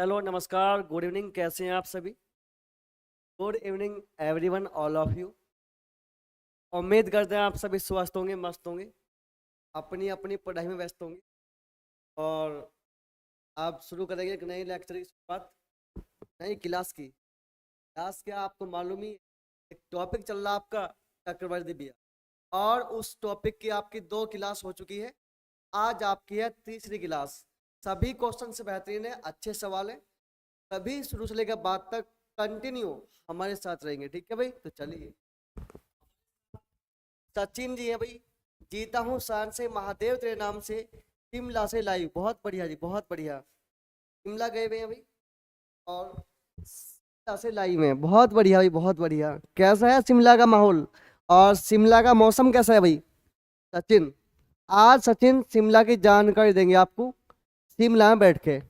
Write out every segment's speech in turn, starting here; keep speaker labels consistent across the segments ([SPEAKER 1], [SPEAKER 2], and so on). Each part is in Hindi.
[SPEAKER 1] हेलो, नमस्कार, गुड इवनिंग। कैसे हैं आप सभी? Good evening everyone, all of you. उम्मीद करते हैं आप सभी स्वस्थ होंगे, मस्त होंगे, अपनी अपनी पढ़ाई में व्यस्त होंगे। और आप शुरू करेंगे एक नई लेक्चर की शुरुआत, नई क्लास क्या आपको मालूम ही है। एक टॉपिक चल रहा है आपका, चक्रवर्ती बिया। और उस टॉपिक की आपकी 2 क्लास हो चुकी है। आज आपकी है तीसरी क्लास। सभी क्वेश्चन से बेहतरीन है, अच्छे सवाल है। सभी शुरू से लेकर बाद तक कंटिन्यू हमारे साथ रहेंगे, ठीक है भाई? तो चलिए, सचिन जी है भाई। जीता हूँ शान से महादेव तेरे नाम से, शिमला से लाइव। बहुत बढ़िया जी, बहुत बढ़िया। शिमला गए हुए हैं भाई, और शिमला से लाइव हैं। बहुत बढ़िया भाई, बहुत बढ़िया। कैसा है शिमला का माहौल और शिमला का मौसम कैसा है भाई? सचिन, आज सचिन शिमला की जानकारी देंगे आपको, शिमला में बैठ के।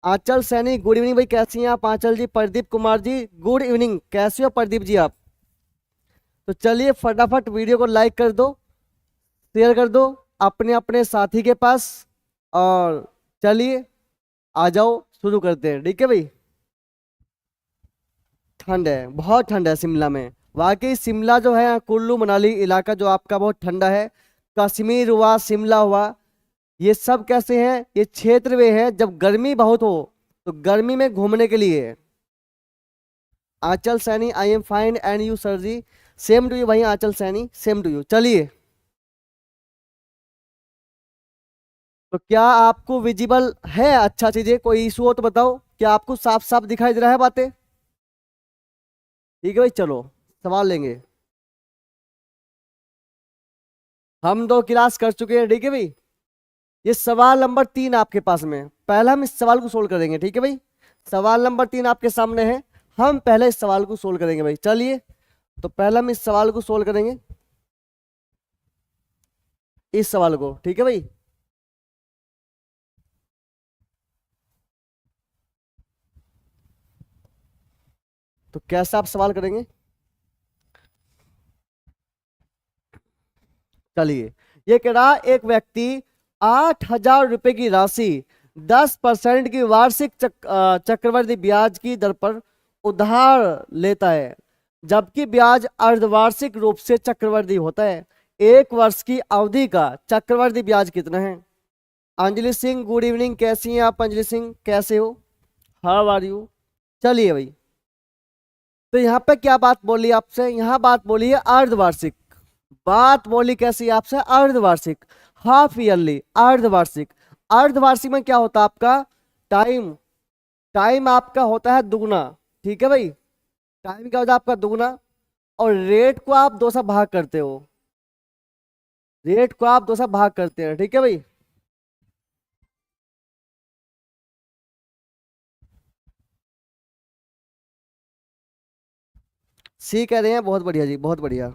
[SPEAKER 1] आंचल सैनी, गुड इवनिंग भाई, कैसी हैं आप आंचल जी? प्रदीप कुमार जी, गुड इवनिंग, कैसे हो प्रदीप जी आप? तो चलिए फटाफट वीडियो को लाइक कर दो, शेयर कर दो अपने अपने साथी के पास। और चलिए, आ जाओ, शुरू करते हैं, ठीक है भाई? ठंड है, बहुत ठंड है शिमला में। वाकई शिमला जो है, कुल्लू मनाली इलाका जो आपका, बहुत ठंडा है। कश्मीर हुआ, शिमला हुआ, ये सब कैसे हैं? ये क्षेत्र वे हैं जब गर्मी बहुत हो, तो गर्मी में घूमने के लिए। Aanchal Saini, I am fine and you sir ji? Same to you भाई Aanchal Saini, same to you. चलिए, तो क्या आपको विजिबल है? अच्छा चीजें, कोई इशू हो तो बताओ। क्या आपको साफ साफ दिखाई दे रहा है बातें? ठीक है भाई, चलो सवाल लेंगे। हम 2 क्लास कर चुके हैं, ठीक है भाई। ये सवाल नंबर 3 आपके पास में। पहले हम इस सवाल को सोल्व करेंगे, ठीक है भाई। सवाल नंबर 3 आपके सामने है। हम पहले इस सवाल को सोल्व करेंगे भाई, चलिए। तो पहले हम इस सवाल को सोल्व करेंगे, इस सवाल को, ठीक है भाई। तो कैसे आप सवाल करेंगे? चलिए, ये कह रहा, एक व्यक्ति 8,000 रुपए की राशि 10% की वार्षिक चक्रवृद्धि ब्याज की दर पर उधार लेता है, जबकि ब्याज अर्धवार्षिक रूप से चक्रवृद्धि होता है। 1 वर्ष की अवधि का चक्रवृद्धि ब्याज कितना है? अंजलि सिंह, गुड इवनिंग, कैसी हैं आप अंजलि सिंह? कैसे हो? How are you? चलिए भाई, तो यहाँ पे क्या बात बोली आपसे? यहाँ बात बोली है अर्धवार्षिक। बात बोली कैसी आपसे? अर्धवार्षिक, हाफ ईयरली, अर्धवार्षिक। अर्धवार्षिक में क्या होता है आपका? टाइम, टाइम आपका होता है दुगना, ठीक है भाई। टाइम क्या होता है आपका? दुगना। और रेट को आप 2 से भाग करते हो, रेट को आप 2 से भाग करते हैं, ठीक है भाई। सी कह रहे हैं, बहुत बढ़िया जी, बहुत बढ़िया।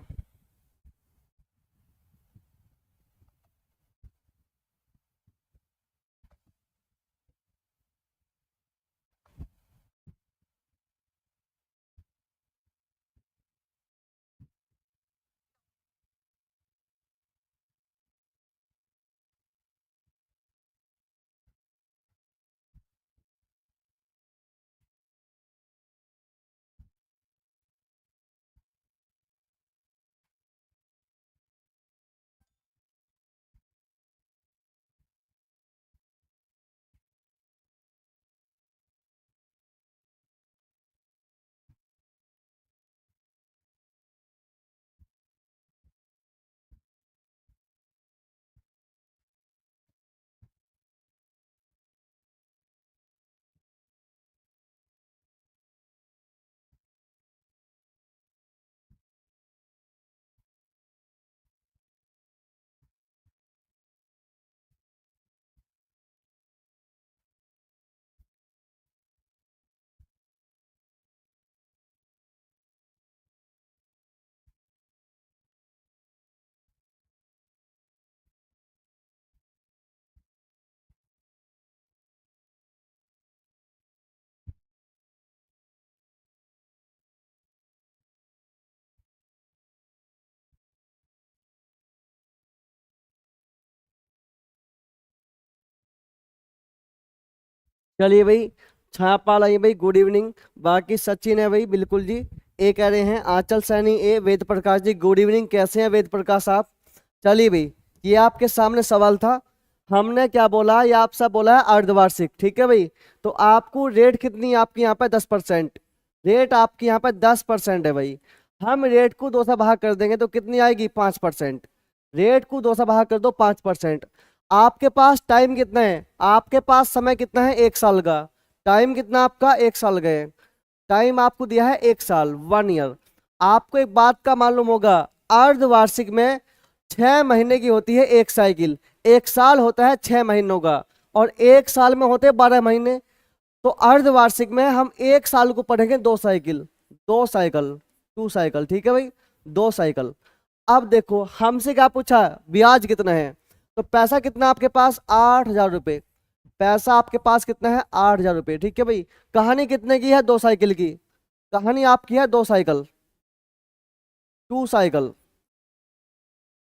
[SPEAKER 1] चलिए भाई, छापाल आई भाई, गुड इवनिंग। बाकी सचिन है भाई, बिल्कुल जी। ए कह रहे हैं आंचल सैनी, ए वेद प्रकाश जी गुड इवनिंग, कैसे हैं वेद प्रकाश आप? चलिए भाई, ये आपके सामने सवाल था। हमने क्या बोला, ये आप सब बोला है अर्धवार्षिक, ठीक है भाई। तो आपको रेट कितनी है आपकी यहाँ पे? 10%। रेट आपकी यहाँ पे 10% है भाई। हम रेट को 2 से भाग कर देंगे तो कितनी आएगी? 5%। रेट को 2 से भाग कर दो, 5%। आपके पास टाइम कितना है? आपके पास समय कितना है? 1 साल का। टाइम कितना आपका? 1 साल का है। टाइम आपको दिया है 1 साल, 1 ईयर। आपको एक बात का मालूम होगा, अर्धवार्षिक में 6 महीने की होती है एक साइकिल। 1 साल होता है 6 महीनों का, और 1 साल में होते हैं 12 महीने। तो अर्धवार्षिक में हम 1 साल को पढ़ेंगे 2 साइकिल। 2 साइकिल, 2 साइकिल, ठीक है भाई, 2 साइकिल। अब देखो हमसे क्या पूछा, ब्याज कितना है। तो पैसा कितना आपके पास? 8,000 रुपये। पैसा आपके पास कितना है? 8,000 रुपये, ठीक है भाई। कहानी कितने की है? 2 साइकिल की। कहानी आपकी है 2 साइकिल, 2 साइकिल।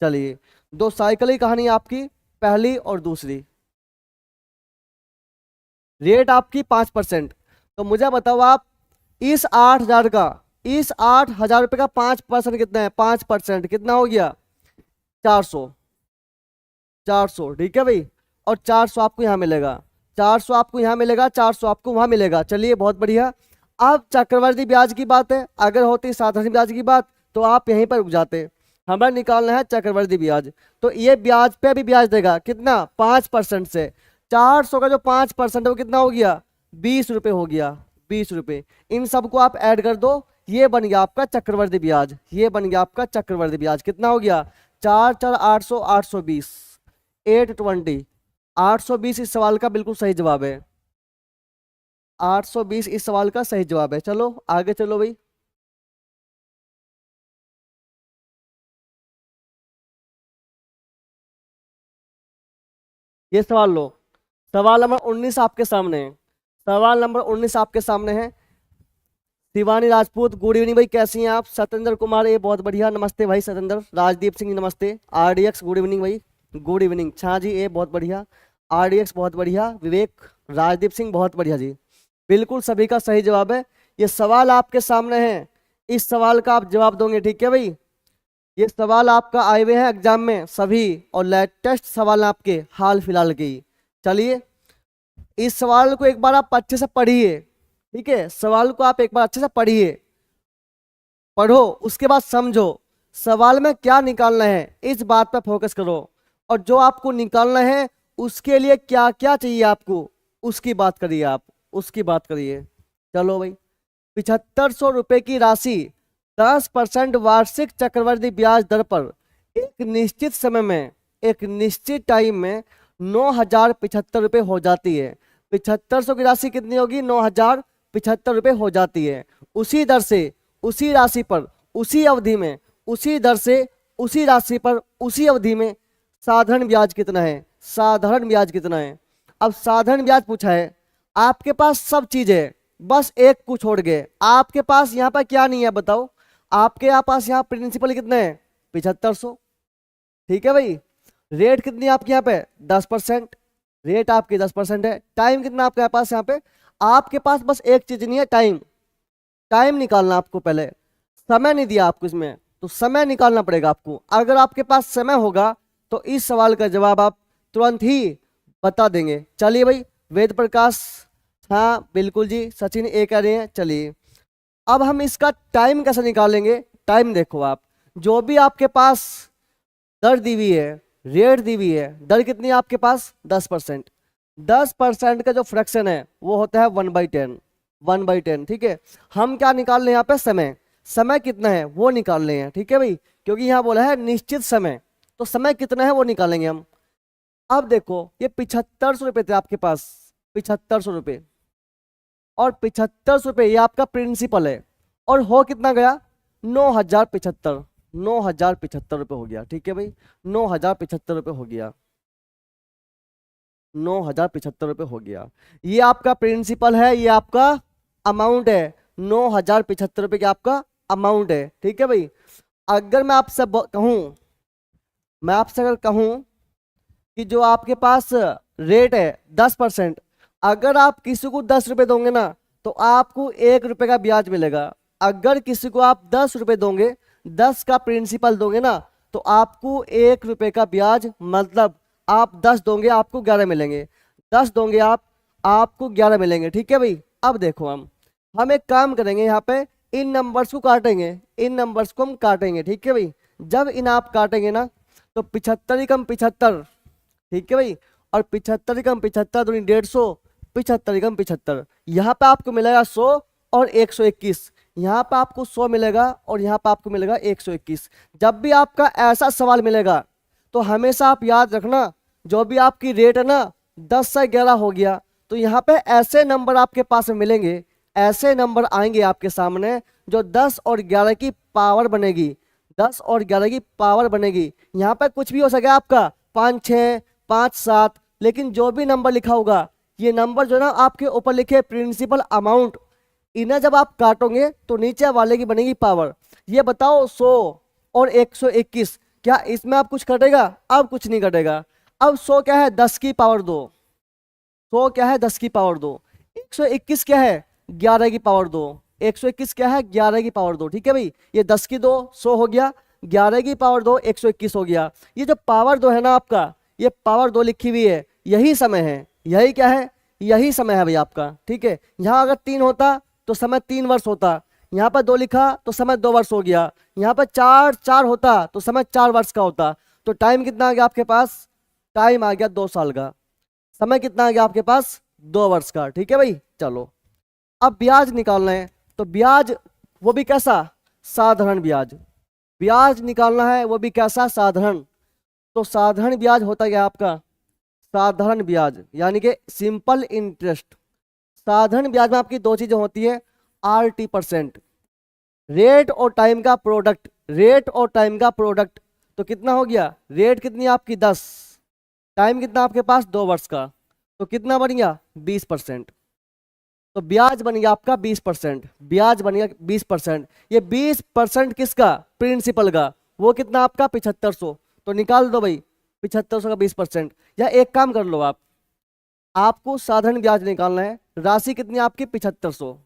[SPEAKER 1] चलिए, 2 साइकिल ही कहानी आपकी, पहली और दूसरी। रेट आपकी 5%। तो मुझे बताओ आप, इस 8,000 का, इस 8,000 रुपये का 5% कितना है? 5% कितना हो गया? 400। 400, ठीक है भाई। और 400 आपको यहाँ मिलेगा, 400 आपको यहाँ मिलेगा, 400 आपको वहां मिलेगा। चलिए बहुत बढ़िया। अब चक्रवर्ती ब्याज की बात है, अगर होती साधारण ब्याज की बात तो आप यहीं पर रुक जाते। हमें निकालना है चक्रवर्ती ब्याज। तो ये ब्याज पे भी ब्याज देगा कितना? 5% से। 400 का जो 5% है वो कितना हो गया? 20 रुपये हो गया, 20 रुपये। इन सबको आप ऐड कर दो, ये बन गया आपका चक्रवर्ती ब्याज। ये बन गया आपका चक्रवर्ती ब्याज। कितना हो गया? 4 4 800, 820, 820। 820 इस सवाल का बिल्कुल सही जवाब है। 820 इस सवाल का सही जवाब है। चलो आगे चलो भाई। ये सवाल लो। सवाल नंबर 19 आपके सामने है। सवाल नंबर 19 आपके सामने है। शिवानी राजपूत गुड इवनिंग भाई, कैसी हैं आप? सत्येंद्र कुमार, ये बहुत बढ़िया, नमस्ते भाई सत्येंद्र। राजदीप सिंह नमस्ते। आरडीएक्स गुड इवनिंग भाई, गुड इवनिंग। छा जी, ये बहुत बढ़िया। आरडीएक्स बहुत बढ़िया। विवेक, राजदीप सिंह बहुत बढ़िया जी। बिल्कुल सभी का सही जवाब है। ये सवाल आपके सामने है, इस सवाल का आप जवाब दोगे, ठीक है भाई। ये सवाल आपका आए हुए हैं एग्जाम में सभी, और लेटेस्ट सवाल आपके हाल फिलहाल के ही। चलिए, इस सवाल को एक बार आप अच्छे से पढ़िए, ठीक है। सवाल को आप एक बार अच्छे से पढ़िए, पढ़ो, उसके बाद समझो सवाल में क्या निकालना है, इस बात पर फोकस करो। और जो आपको निकालना है उसके लिए क्या क्या चाहिए आपको, उसकी बात करिए आप, उसकी बात करिए। चलो भाई, 7,500 रुपए की राशि 10% वार्षिक चक्रवृद्धि ब्याज दर पर एक निश्चित समय में, एक निश्चित टाइम में 9,075 रुपये हो जाती है। 7,500 की राशि कितनी होगी? 9,075 रुपये हो जाती है। उसी दर से, उसी राशि पर, उसी अवधि में, उसी दर से, उसी राशि पर, उसी अवधि में साधारण ब्याज कितना है? साधारण ब्याज कितना है? अब साधारण ब्याज पूछा है, आपके पास सब चीज है, बस एक को छोड़ गए। आपके पास यहाँ पर क्या नहीं है बताओ? आपके यहाँ पास यहाँ प्रिंसिपल कितने हैं? 7,500, ठीक है भाई। रेट कितनी है आपके यहाँ पे? 10%। रेट आपकी 10% है। टाइम कितना आपके पास यहाँ पे? आपके पास बस एक चीज नहीं है, टाइम। टाइम निकालना आपको पहले, समय नहीं दिया आपको इसमें, तो समय निकालना पड़ेगा आपको। अगर आपके पास समय होगा तो इस सवाल का जवाब आप तुरंत ही बता देंगे। चलिए भाई, वेद प्रकाश, हाँ बिल्कुल जी। सचिन ए कह रहे हैं। चलिए, अब हम इसका टाइम कैसे निकालेंगे? टाइम देखो आप, जो भी आपके पास दर दी हुई है, रेट दी हुई है, दर कितनी है आपके पास? 10%। 10% का जो फ्रैक्शन है वो होता है 1/10, 1/10, ठीक है। हम क्या निकाल रहे हैं यहाँ पे? समय। समय कितना है वो निकाल रहे हैं, ठीक है भाई, क्योंकि यहाँ बोला है निश्चित समय, तो समय कितना है वो निकालेंगे हम। अब देखो, ये 7,500 रुपये थे आपके पास, 7,500 रुपये, और 7,500 रुपये ये आपका प्रिंसिपल है, और हो कितना गया? 9,075, 9,075 रुपये हो गया, ठीक है भाई। 9,075 रुपये हो गया, 9,075 रुपये हो गया। ये आपका प्रिंसिपल है, ये आपका अमाउंट है। 9,075 रुपये का आपका अमाउंट है, ठीक है भाई। अगर मैं आपसे कहूँ, मैं आपसे अगर कहूँ कि जो आपके पास रेट है 10%, अगर आप किसी को 10 रुपए दोगे ना तो आपको 1 रुपए का ब्याज मिलेगा। अगर किसी को आप 10 रुपए दोगे, 10 का प्रिंसिपल दोगे ना तो आपको 1 रुपए का ब्याज, मतलब आप 10 दोगे आपको 11 मिलेंगे, 10 दोगे आप आपको 11 मिलेंगे। ठीक है भाई। अब देखो हम एक काम करेंगे, यहाँ पे इन नंबर्स को काटेंगे, इन नंबर्स को हम काटेंगे। ठीक है भाई। जब इन आप काटेंगे ना तो 75 कम 75, ठीक है भाई, और 75 कम 75 दूनी 150, 75 कम 75, यहाँ पे आपको मिलेगा 100 और 121, यहाँ पे आपको 100 मिलेगा और यहाँ पे आपको मिलेगा 121। जब भी आपका ऐसा सवाल मिलेगा तो हमेशा आप याद रखना, जो भी आपकी रेट है ना 10 से 11 हो गया, तो यहाँ पे ऐसे नंबर आपके पास में मिलेंगे, ऐसे नंबर आएंगे आपके सामने जो 10 और 11 की पावर बनेगी, 10 और 11 की पावर बनेगी। यहाँ पर कुछ भी हो सके आपका 5 6 5 7, लेकिन जो भी नंबर लिखा होगा, ये नंबर जो ना आपके ऊपर लिखे प्रिंसिपल अमाउंट, इन्हें जब आप काटोगे तो नीचे वाले की बनेगी पावर। ये बताओ 100 और 121, क्या इसमें आप कुछ कटेगा? अब कुछ नहीं कटेगा। अब 100 क्या है? 10 की पावर 2, 100 क्या है? 10 की पावर 2। 121 क्या है? 11 की पावर 2। 121 क्या है? 11 की पावर 2। ठीक है भाई, ये 10 की 2 100 हो गया, 11 की पावर 2 121 हो गया। ये जो पावर 2 है ना आपका, ये पावर 2 लिखी हुई है, यही समय है, यही क्या है? यही समय है भाई आपका। ठीक है। यहाँ अगर 3 होता तो समय 3 वर्ष होता, यहाँ पर 2 लिखा तो समय 2 वर्ष हो गया, यहाँ पर 4 4 होता तो समय 4 वर्ष का होता। तो टाइम कितना आ गया आपके पास? टाइम आ गया 2 साल का। समय कितना आ गया आपके पास? 2 वर्ष का। ठीक है भाई। चलो अब ब्याज निकालना है, तो ब्याज वो भी कैसा? साधारण ब्याज। ब्याज निकालना है वो भी कैसा? साधारण। तो साधारण ब्याज होता क्या आपका? साधारण ब्याज यानी कि सिंपल इंटरेस्ट। साधारण ब्याज में आपकी 2 चीजें होती है, RT%, रेट और टाइम का प्रोडक्ट, रेट और टाइम का प्रोडक्ट। तो कितना हो गया? रेट कितनी आपकी 10, टाइम कितना आपके पास 2 वर्ष का, तो कितना बन गया? 20%। तो ब्याज बन गया आपका 20%, ब्याज बन गया 20%। ये 20% किसका? प्रिंसिपल का। वो कितना आपका? 7500। तो निकाल दो भाई 7500 का 20%। या एक काम कर लो आप, आपको साधारण ब्याज निकालना है, राशि कितनी आपकी? 7500,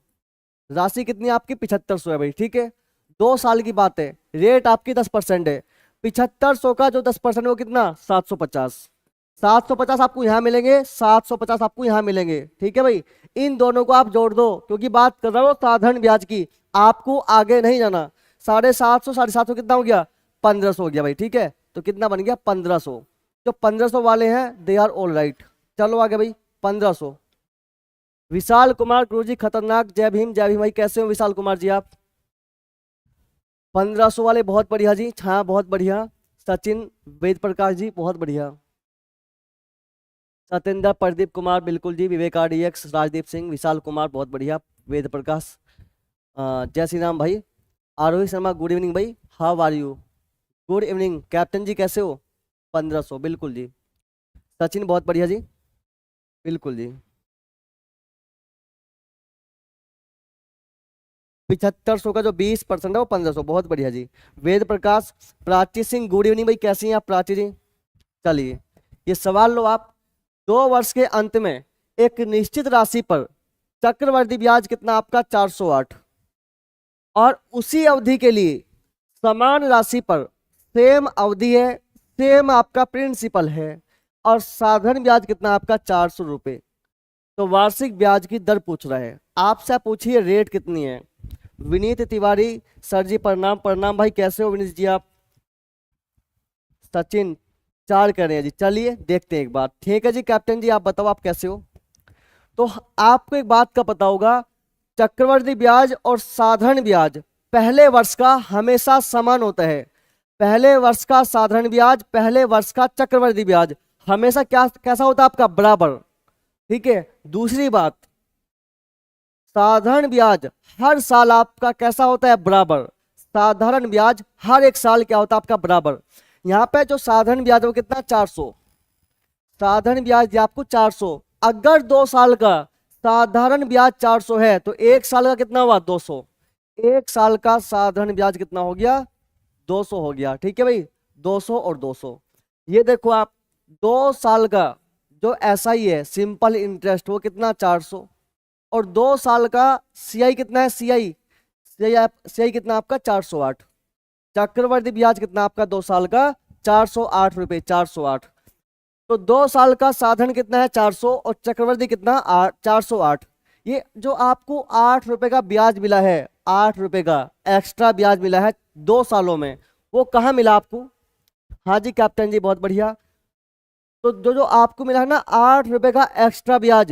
[SPEAKER 1] राशि कितनी आपकी? 7500 है भाई। ठीक है। 2 साल की बात है, रेट आपकी 10% है, 7500 का जो 10% वो कितना? 750। 750 आपको यहाँ मिलेंगे, 750 आपको यहाँ मिलेंगे। ठीक है भाई। इन दोनों को आप जोड़ दो, क्योंकि बात कर रहा हूँ साधारण ब्याज की, आपको आगे नहीं जाना। 750 750 कितना हो गया? 1500 हो गया भाई। ठीक है। तो कितना बन गया? 1500। जो 1500 वाले हैं दे आर ऑल राइट। चलो आगे भाई। 1500। विशाल कुमार गुरुजी खतरनाक, जय भीम जय भीम भाई। कैसे हो विशाल कुमार जी आप? 1500 वाले बहुत बढ़िया जी, हाँ बहुत बढ़िया। सचिन वेद प्रकाश जी बहुत बढ़िया। सत्येंद्र प्रदीप कुमार बिल्कुल जी, विवेक RDX, राजदीप सिंह, विशाल कुमार बहुत बढ़िया, वेद प्रकाश, जय श्री राम भाई। आरोही शर्मा गुड इवनिंग भाई, how are you? Good evening captain ji, कैसे हो? 1500 बिल्कुल जी। सचिन बहुत बढ़िया जी, बिल्कुल जी। 7500 का जो 20% है वो 1500, बहुत बढ़िया जी। वेद प्रकाश, प्राची सिंह गुड इवनिंग भाई, कैसी हैं आप प्राची जी? चलिए ये सवाल लो आप। 2 वर्ष के अंत में एक निश्चित राशि पर चक्रवृद्धि ब्याज कितना आपका? 408, और उसी अवधि के लिए समान राशि पर सेम अवधि है, सेम आपका प्रिंसिपल है, और साधारण ब्याज कितना आपका? 400 रुपये। तो वार्षिक ब्याज की दर पूछ रहा है आपसे, आप पूछिए रेट कितनी है। विनीत तिवारी सर जी प्रणाम प्रणाम भाई, कैसे हो विनीत जी आप? सचिन 4 कर रहे हैं जी। चलिए देखते हैं एक बार। ठीक है जी कैप्टन जी, आप बताओ आप कैसे हो? तो आपको एक बात का पता होगा, चक्रवृद्धि ब्याज और साधारण ब्याज पहले वर्ष का हमेशा समान होता है। पहले वर्ष का साधारण ब्याज, पहले वर्ष का चक्रवृद्धि ब्याज हमेशा क्या कैसा होता है आपका? बराबर। ठीक है। दूसरी बात, साधारण ब्याज हर साल आपका कैसा होता है? बराबर। साधारण ब्याज हर एक साल क्या होता है आपका? बराबर। यहाँ पे जो साधारण ब्याज है वो कितना? 400। साधारण ब्याज दिया आपको 400। अगर 2 साल का साधारण ब्याज 400 है तो 1 साल का कितना हुआ? 200। 1 साल का साधारण ब्याज कितना हो गया? 200 हो गया। ठीक है भाई, 200 और 200। ये देखो आप, 2 साल का जो SI है सिंपल इंटरेस्ट वो कितना 400, और 2 साल का CI कितना है, CI कितना आपका 408, चक्रवर्ती ब्याज कितना आपका 2 साल का 408 रुपए, 408। तो 2 साल का साधन कितना है 400 और चक्रवर्ती कितना 408। ये जो आपको 8 रुपए का ब्याज मिला है, 8 रुपए का एक्स्ट्रा ब्याज मिला है 2 सालों में, वो कहाँ मिला आपको? हाँ जी कैप्टन जी बहुत बढ़िया। तो जो जो आपको मिला है ना 8 रुपए का एक्स्ट्रा ब्याज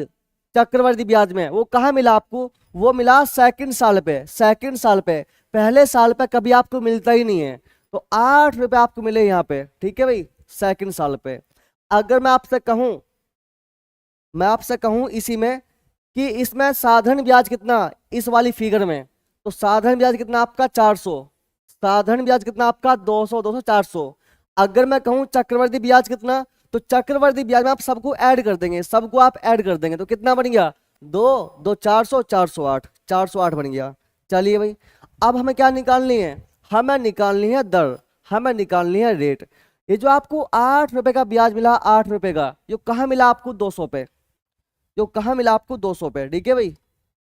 [SPEAKER 1] चक्रवर्ती ब्याज में, वो कहाँ मिला आपको? वो मिला सेकंड साल पे, सेकंड साल पे, पहले साल पे कभी आपको मिलता ही नहीं है। तो 8 रुपए आपको मिले यहाँ पे, ठीक है भाई, सेकंड साल पे। अगर मैं आपसे कहूं इसी में कि इसमें साधन ब्याज कितना, इस वाली फिगर में, तो साधन ब्याज कितना आपका 400, साधन ब्याज कितना आपका 200, 200, 400। अगर मैं कहूं चक्रवर्ती ब्याज कितना, तो चक्रवर्ती ब्याज में आप सबको ऐड कर देंगे, सबको आप ऐड कर देंगे, तो कितना बन गया? 400, 408, 408 बन गया। चलिए भाई, अब हमें क्या निकालनी है? हमें निकालनी है दर, हमें निकालनी है रेट। ये जो आपको 8 रुपए का ब्याज मिला, 8 रुपए का, ये कहाँ मिला आपको? 200 पे, जो कहाँ मिला आपको? 200 पे, ठीक है भाई।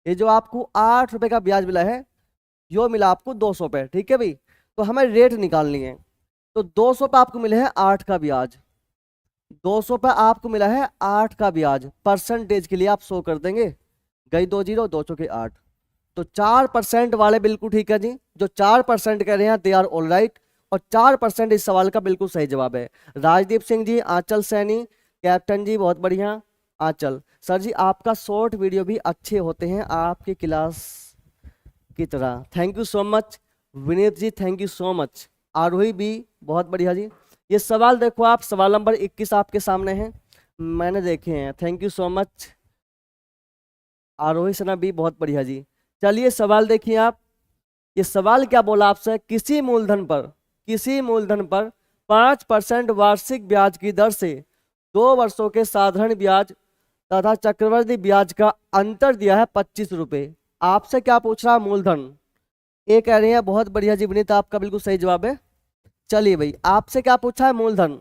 [SPEAKER 1] ये जो आपको 8 रुपए का ब्याज मिला है, यो मिला आपको 200 पे, ठीक है भाई। तो हमें रेट निकालनी है। तो 200 पे आपको मिले हैं 8 का ब्याज, 200 पे आपको मिला है 8 का ब्याज, परसेंटेज के लिए आप शो कर देंगे, गई 2 जीरो, 2 चौके 8। तो 4% वाले बिल्कुल ठीक है जी, जो 4% कह रहे हैं दे आर ऑल राइट, और 4% इस सवाल का बिल्कुल सही जवाब है। राजदीप सिंह जी, आंचल सैनी, कैप्टन जी बहुत बढ़िया। आंचल सर जी आपका शॉर्ट वीडियो भी अच्छे होते हैं आपकी क्लास की तरह, thank you so much. Vineet ji thank you so much. Aarohi भी बहुत बढ़िया जी। ये सवाल देखो आप, सवाल नंबर 21 आपके सामने है, मैंने देखे हैं, थैंक यू सो मच। आरोही सना भी बहुत बढ़िया जी। चलिए सवाल देखिए आप, ये सवाल क्या बोला आपसे? किसी मूलधन पर 5% वार्षिक ब्याज की दर से 2 वर्षों के साधारण ब्याज तथा चक्रवृद्धि ब्याज का अंतर दिया है 25 रुपए। आपसे क्या पूछ रहा? मूलधन। ये कह रहे हैं बहुत बढ़िया जी विनीत, आपका बिल्कुल सही जवाब है। चलिए भाई, आपसे क्या पूछा है? मूलधन।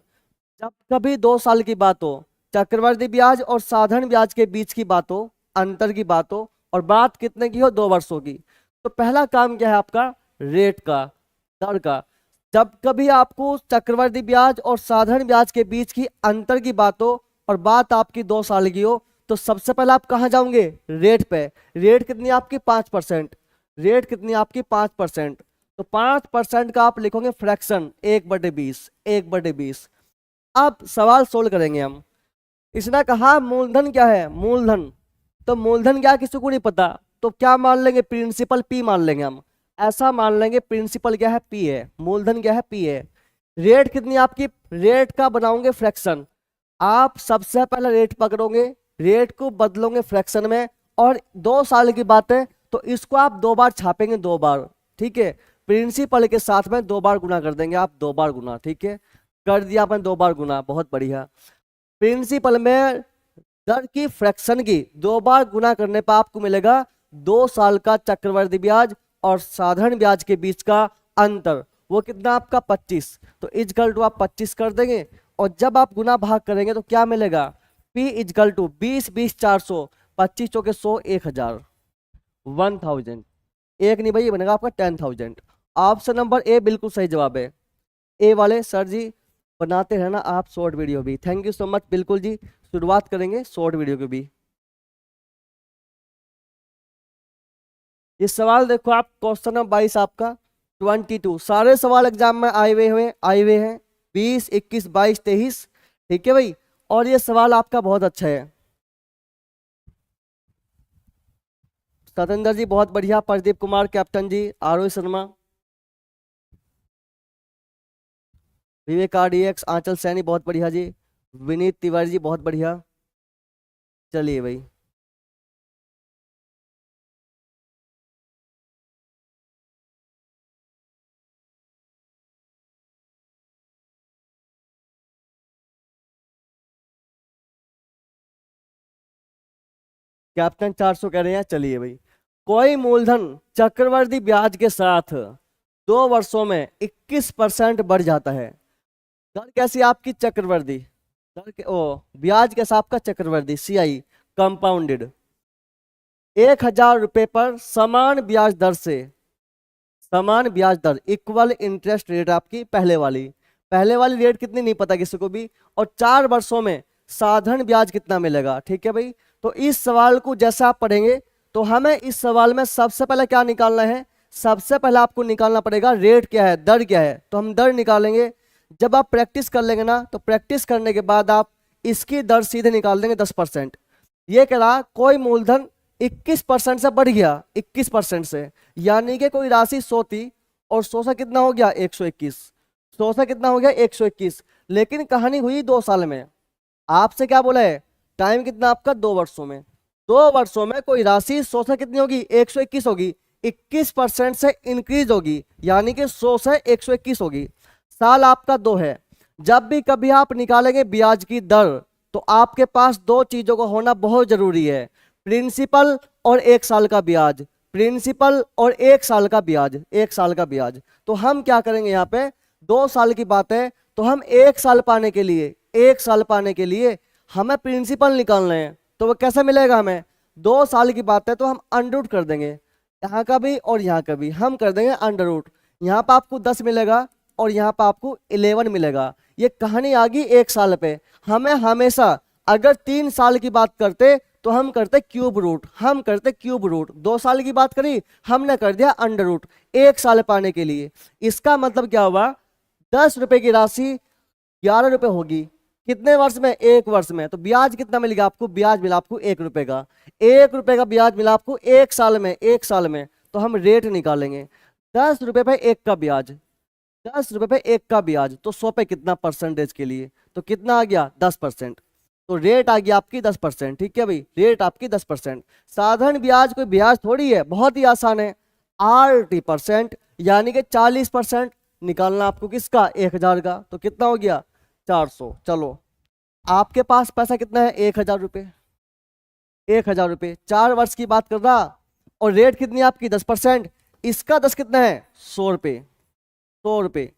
[SPEAKER 1] जब कभी 2 साल की बात हो, चक्रवृद्धि ब्याज और साधारण ब्याज के बीच की बात हो, अंतर की बात हो, और बात कितने की हो? 2 वर्षों की, तो पहला काम क्या है आपका? रेट का, दर का। जब कभी आपको चक्रवृद्धि ब्याज और साधारण ब्याज के बीच की अंतर की बात हो और बात आपकी 2 साल की हो, तो सबसे पहले आप कहाँ जाओगे? रेट पे। रेट कितनी आपकी? 5%। रेट कितनी आपकी? 5%। तो 5% का आप लिखोगे फ्रैक्शन 1/20, 1/20। अब सवाल सोल्व करेंगे हम। इसने कहा मूलधन क्या है? मूलधन, तो मूलधन क्या किसी को नहीं पता, तो क्या मान लेंगे? प्रिंसिपल P मान लेंगे हम, ऐसा मान लेंगे प्रिंसिपल क्या है? P है, मूलधन क्या है? P है। रेट कितनी आपकी? रेट का बनाओगे फ्रैक्शन, आप सबसे पहले रेट पकड़ोगे, रेट को बदलोगे फ्रैक्शन में, और 2 साल की बात है तो इसको आप 2 बार छापेंगे, 2 बार, ठीक है। प्रिंसिपल के साथ में 2 बार गुना कर देंगे आप, 2 बार गुना, ठीक है, कर दिया आपने 2 बार गुना, बहुत बढ़िया। प्रिंसिपल में दर की फ्रैक्शन की 2 बार गुना करने पर आपको मिलेगा 2 साल का चक्रवृद्धि ब्याज और साधारण ब्याज के बीच का अंतर, वो कितना आपका? 25। तो इजकल टू आप 25 कर देंगे, और जब आप गुना भाग करेंगे तो क्या मिलेगा? P इजकल टू 20, 20, 400, 25 चौके 100, 1000, 1000। एक नहीं भाई, ये बनेगा आपका 10,000। ऑप्शन नंबर ए बिल्कुल सही जवाब है। ए वाले सर जी बनाते रहना आप शॉर्ट वीडियो भी, थैंक यू सो मच। बिल्कुल जी, शुरुआत करेंगे शॉर्ट वीडियो की भी। ये सवाल देखो आप, क्वेश्चन नंबर 22 आपका 22, सारे सवाल एग्जाम में आए हुए हैं 20, 21, 22, 23, ठीक है भाई। और ये सवाल आपका बहुत अच्छा है। सतेंद्र जी बहुत बढ़िया, प्रदीप कुमार कैप्टन जी, आरोही शर्मा, विवेक RDX, आंचल सैनी बहुत बढ़िया जी, विनीत तिवारी जी बहुत बढ़िया। चलिए भाई, कैप्टन 400 कह रहे हैं। चलिए भाई, कोई मूलधन चक्रवर्ती ब्याज के साथ 2 वर्षों में 21% बढ़ जाता है। दर कैसी आपकी? चक्रवर्ती। दर के ओ ब्याज के हिसाब का चक्रवृद्धि CI कंपाउंडेड 1,000 रुपए पर समान ब्याज दर इक्वल इंटरेस्ट रेट आपकी पहले वाली रेट कितनी नहीं पता किसी को भी, और 4 वर्षों में साधारण ब्याज कितना मिलेगा। ठीक है भाई, तो इस सवाल को जैसे आप पढ़ेंगे तो हमें इस सवाल में सबसे पहले क्या निकालना है, सबसे पहले आपको निकालना पड़ेगा रेट क्या है, दर क्या है, तो हम दर निकालेंगे। जब आप प्रैक्टिस कर लेंगे ना, तो प्रैक्टिस करने के बाद आप इसकी दर सीधे निकाल देंगे 10%। ये कह रहा कोई मूलधन 21% से बढ़ गया, 21% से, यानी कि कोई राशि 100 थी और 100 से कितना हो गया 121, 100 से कितना हो गया 121, लेकिन कहानी हुई 2 साल में। आपसे क्या बोला है, टाइम कितना आपका 2 वर्षों में, 2 वर्षों में कोई राशि 100 से कितनी होगी 121 होगी, 21% से इंक्रीज होगी, यानी कि 100 से 121 होगी। साल आपका 2 है। जब भी कभी आप निकालेंगे ब्याज की दर, तो आपके पास 2 चीजों का होना बहुत जरूरी है, प्रिंसिपल और 1 साल का ब्याज, प्रिंसिपल और 1 साल का ब्याज, 1 साल का ब्याज। तो हम क्या करेंगे, यहाँ पे 2 साल की बात है, तो हम 1 साल पाने के लिए, 1 साल पाने के लिए हमें प्रिंसिपल निकालना है। तो वो कैसे मिलेगा हमें, 2 साल की बात है तो हम अंडर रूट कर देंगे, यहाँ का भी और यहाँ का भी हम कर देंगे अंडर रूट। यहाँ पर आपको 10 मिलेगा और यहाँ पर आपको 11 मिलेगा। ये कहानी आ गई 1 साल पे। हमें हमेशा अगर 3 साल की बात करते तो हम करते क्यूब रूट, हम करते क्यूब रूट। 2 साल की बात करी, हमने कर दिया अंडर रूट 1 साल पाने के लिए। इसका मतलब क्या हुआ, 10 रुपए की राशि 11 रुपए होगी, कितने वर्ष में, 1 वर्ष में। तो ब्याज कितना मिलेगा आपको, ब्याज मिला आपको 1 रुपए का, 1 रुपए का ब्याज मिला आपको 1 साल में, 1 साल में। तो हम रेट निकालेंगे, 10 रुपए पे 1 का ब्याज, 10 रुपए पे 1 का ब्याज, तो 100 पे कितना परसेंटेज के लिए, तो कितना आ गया 10%। तो रेट आ गया आपकी 10%। ठीक है भाई, रेट आपकी 10%। साधारण ब्याज कोई ब्याज थोड़ी है, बहुत ही आसान है, 80%, यानी कि 40% निकालना आपको किसका, 1,000 का। तो कितना हो गया 400। चलो आपके पास पैसा कितना है, 1,000 रुपये, 1,000 रुपये, 4 वर्ष की बात कर रहा, और रेट कितनी है आपकी 10%, इसका 10 कितना है 100 रुपये, 100 रुपये,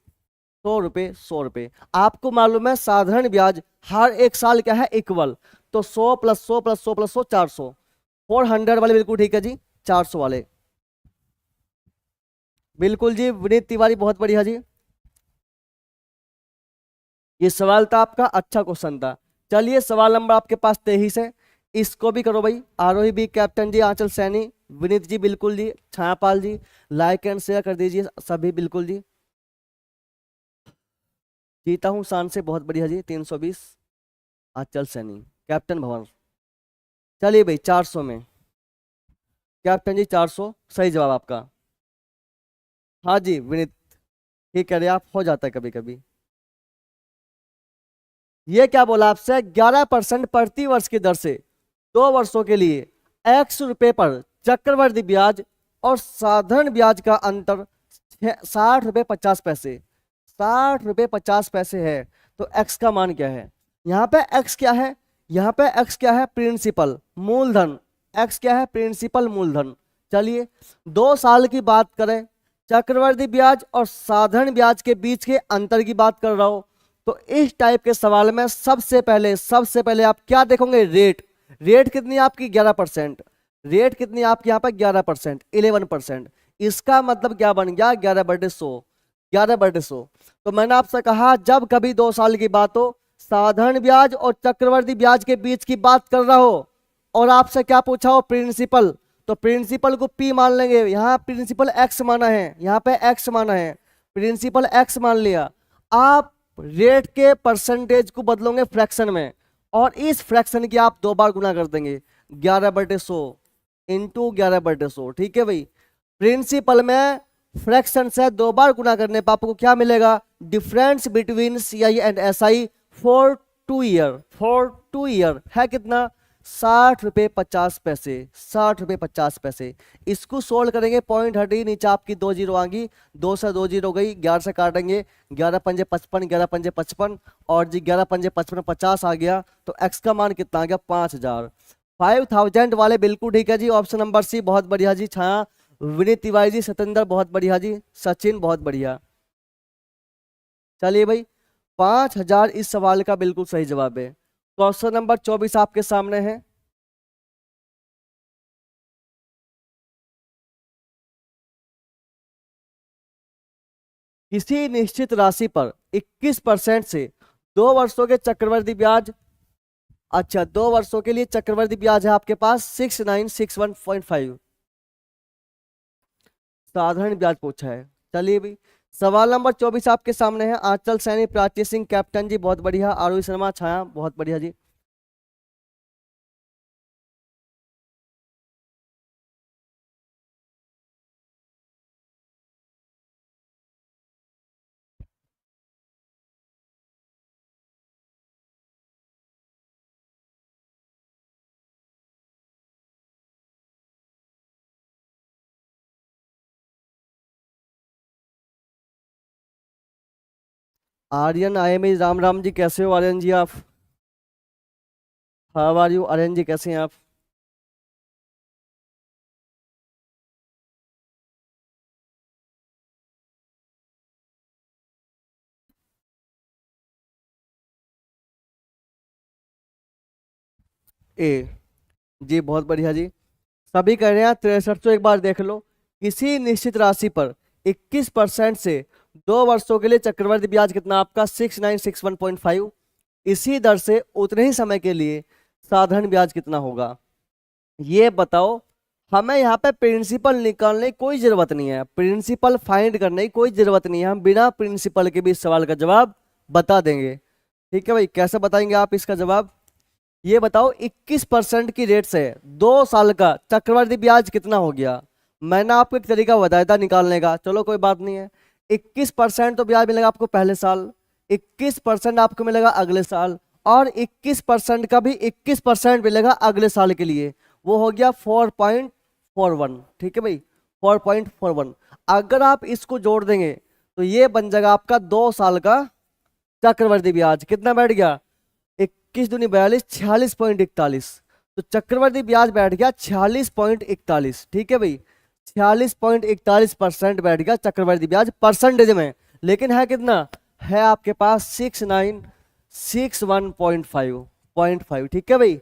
[SPEAKER 1] 100 रुपये, 100 रुपये। आपको मालूम है साधारण ब्याज हर 1 साल क्या है इक्वल, तो 100 प्लस 100 प्लस 100 प्लस 100 400, 400 वाले बिल्कुल ठीक है जी, 400 वाले बिल्कुल जी। विनीत तिवारी बहुत बढ़िया जी, ये सवाल था आपका, अच्छा क्वेश्चन था। चलिए सवाल नंबर आपके पास 23 है, इसको भी करो भाई। आरोही बी कैप्टन जी, आंचल सैनी, विनीत जी बिल्कुल जी, छायापाल जी लाइक एंड शेयर कर दीजिए सभी, बिल्कुल जी। जीता हूँ शान से बहुत बढ़िया जी, 320 आंचल सैनी, कैप्टन भवन। चलिए भाई 400 में, कैप्टन जी 400 सही जवाब आपका। हाँ जी विनीत, ठीक कह रहे आप, हो जाता है कभी कभी। ये क्या बोला आपसे, 11% प्रति वर्ष की दर से 2 वर्षों के लिए x रुपए पर चक्रवृद्धि ब्याज और साधारण ब्याज का अंतर 60 रुपए 50 पैसे, 60 रुपए 50 पैसे है। तो x का मान क्या है, यहाँ पे x क्या है, यहाँ पे x क्या है, प्रिंसिपल मूलधन, x क्या है प्रिंसिपल मूलधन। चलिए 2 साल की बात करें, चक्रवृद्धि ब्याज और साधारण ब्याज के बीच के अंतर की बात कर रहा हूं, तो इस टाइप के सवाल में सबसे पहले आप क्या देखोगे, रेट। रेट कितनी है आपकी 11%, रेट कितनी है आपकी यहाँ पर 11%, 11%। इसका मतलब क्या बन गया 11/100, 11/100। तो मैंने आपसे कहा जब कभी 2 साल की बात हो, साधारण ब्याज और चक्रवृद्धि ब्याज के बीच की बात कर रहा हो, और आपसे क्या पूछा हो प्रिंसिपल, तो प्रिंसिपल को P मान लेंगे। यहाँ प्रिंसिपल X माना है, यहाँ पे X माना है, प्रिंसिपल X मान लिया। आप रेट के परसेंटेज को बदलोगे फ्रैक्शन में, और इस फ्रैक्शन की आप 2 बार गुना कर देंगे, 11/100 इंटू 11/100। ठीक है भाई, प्रिंसिपल में फ्रैक्शन से 2 बार गुना करने पर आपको क्या मिलेगा, difference between CI and SI for 2 year, for 2 year है कितना 60 रुपये 50 पैसे, 60 रुपये 50 पैसे। इसको सोल्व करेंगे, पॉइंट हटी, नीचे आपकी 2 जीरो आ गई, 2 से 2 जीरो गई, 11 से काटेंगे, 11 पंजे 55, 11 पंजे 55, और जी 11 पंजे 55 50 आ गया। तो x का मान कितना आ गया 5000, 5000 वाले बिल्कुल ठीक है जी, ऑप्शन नंबर सी बहुत बढ़िया जी। छाया, विनीत तिवारी जी, सतेंद्र बहुत बढ़िया जी, सचिन बहुत बढ़िया। चलिए भाई 5,000 इस सवाल का बिल्कुल सही जवाब है। क्वेश्चन नंबर 24 आपके सामने है। किसी निश्चित राशि पर 21% से 2 वर्षों के चक्रवृद्धि ब्याज, अच्छा 2 वर्षों के लिए चक्रवृद्धि ब्याज है आपके पास 6961.5, साधारण ब्याज पूछा है। चलिए भी सवाल नंबर 24 आपके सामने है। आंचल सैनी, प्राची सिंह कैप्टन जी बहुत बढ़िया, आरोही शर्मा छाया बहुत बढ़िया जी। आर्यन आईएमई राम राम जी, कैसे हो आर्यन जी आप? हाउ आर यू आर्यन जी, कैसे हैं आप? ए जी बहुत बढ़िया जी। सभी कह रहे हैं 63, एक बार देख लो। किसी निश्चित राशि पर 21% से 2 वर्षों के लिए चक्रवृद्धि ब्याज कितना आपका 6961.5, इसी दर से उतने ही समय के लिए साधारण ब्याज कितना होगा, ये बताओ। हमें यहाँ पे प्रिंसिपल निकालने की कोई जरूरत नहीं है, प्रिंसिपल फाइंड करने की कोई जरूरत नहीं है, हम बिना प्रिंसिपल के भी इस सवाल का जवाब बता देंगे। ठीक है भाई, कैसे बताएंगे आप इसका जवाब? ये बताओ 21% की रेट से 2 साल का चक्रवृद्धि ब्याज कितना हो गया। मैंने आपको एक तरीका बताया था निकालने का, चलो कोई बात नहीं है। 21% तो ब्याज मिलेगा आपको पहले साल, 21% आपको मिलेगा अगले साल, और 21% का भी 21% मिलेगा अगले साल के लिए। वो हो गया 4.41। ठीक है भाई, 4.41। अगर आप इसको जोड़ देंगे तो ये बन जाएगा आपका 2 साल का चक्रवृद्धि ब्याज। कितना बैठ गया? 21 दूनी 42, 46.41। तो चक्रवृद्धि ब्याज बैठ गया 46.41। ठीक है भाई, 46.41% बैठ गया चक्रवृद्धि ब्याज परसेंटेज में। लेकिन है कितना? है आपके पास 6961.5। ठीक है भाई,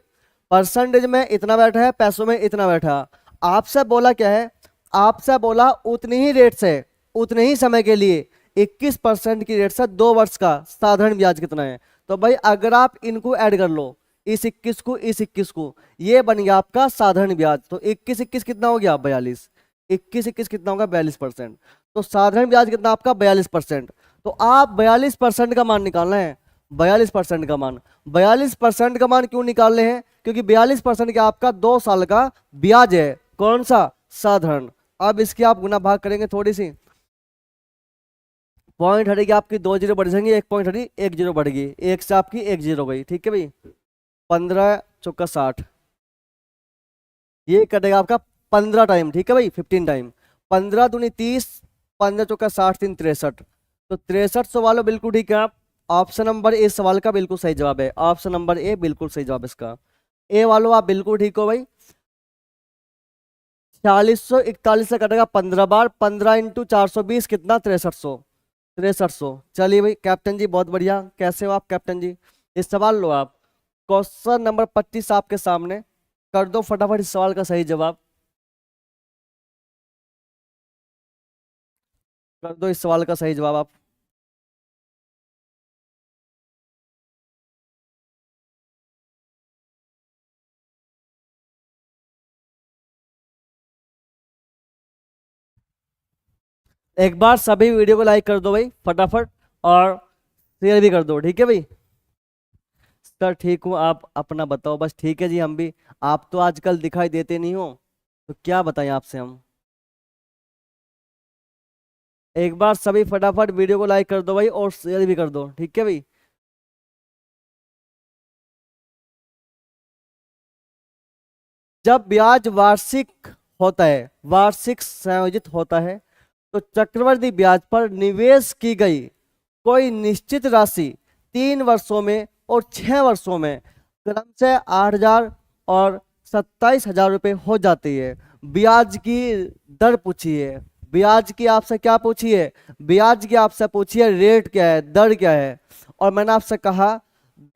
[SPEAKER 1] परसेंटेज में इतना बैठा है, पैसों में इतना बैठा। आपसे बोला क्या है? आपसे बोला उतनी ही रेट से उतने ही समय के लिए 21% की रेट से 2 वर्ष का साधारण ब्याज कितना है। तो भाई अगर आप इनको ऐड कर लो, इस 21 को इस 21 को, ये बन गया आपका साधारण ब्याज। तो 21 21 कितना हो गया? 42। 21 21 कितना होगा? 42%। तो साधारण ब्याज कितना आपका? 42%। तो आप 42% का मान निकालना है, 42% का मान। 42% का मान क्यों निकाल रहे हैं? क्योंकि 42% का आपका 2 साल का ब्याज है। कौन सा? साधारण। अब इसकी आप गुना भाग करेंगे, थोड़ी सी पॉइंट हटेगी आपकी, 2 जीरो बढ़ जाएंगे, 1 पॉइंट हटी, 1 जीरो बढ़ गई, 1 से आपकी 1 जीरो गई। ठीक है भाई, 15 चौका 60, ये कटेगा आपका 15 टाइम। ठीक है भाई, 15 टाइम। 15 दूनी 30, 15 चौका 60, 3 63। तो 63 सवाल बिल्कुल ठीक है। आप ऑप्शन नंबर ए सवाल का बिल्कुल सही जवाब है, ऑप्शन नंबर ए बिल्कुल सही जवाब इसका। ए वालों आप बिल्कुल ठीक हो भाई। 4641 से कटेगा 15 बार, 15 × 420 कितना? 6300। 6300। चलिए भाई कैप्टन जी बहुत बढ़िया, कैसे हो आप कैप्टन जी? इस सवाल लो आप। क्वेश्चन नंबर 25 आपके सामने, कर दो फटाफट इस सवाल का सही जवाब, कर दो इस सवाल का सही जवाब आप। एक बार सभी वीडियो को लाइक कर दो भाई फटाफट, और शेयर भी कर दो। ठीक है भाई, सर ठीक हूँ, आप अपना बताओ? बस ठीक है जी, हम भी। आप तो आजकल दिखाई देते नहीं हो, तो क्या बताएं आपसे हम। एक बार सभी फटाफट वीडियो को लाइक कर दो भाई, और शेयर भी कर दो। ठीक है भाई, जब ब्याज वार्षिक होता है, वार्षिक संयोजित होता है, तो चक्रवृद्धि ब्याज पर निवेश की गई कोई निश्चित राशि 3 वर्षों में और 6 वर्षों में क्रम से 8,000 और 27,000 रुपये हो जाती है। ब्याज की दर पूछी है, ब्याज की आपसे क्या पूछी है? ब्याज की आपसे पूछी है रेट क्या है, दर क्या है। और मैंने आपसे कहा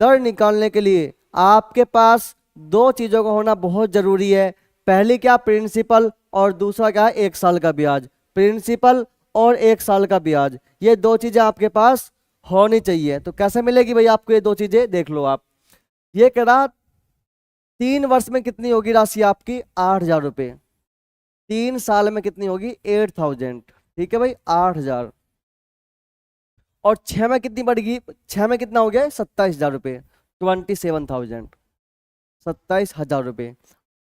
[SPEAKER 1] दर निकालने के लिए आपके पास दो चीजों का होना बहुत जरूरी है। पहली क्या, प्रिंसिपल, और दूसरा क्या है, 1 साल का ब्याज। प्रिंसिपल और 1 साल का ब्याज, ये दो चीजें आपके पास होनी चाहिए। तो कैसे मिलेगी भाई आपको ये दो चीजें, देख लो आप। ये कह रहा 3 वर्ष में कितनी होगी राशि आपकी, 8,000 रुपये। 3 साल में कितनी होगी, 8,000। ठीक है भाई, 8,000। और 6 में कितनी बढ़ेगी, 6 में कितना हो गया, 27,000 रुपये, 27,000, 27,000 रुपये।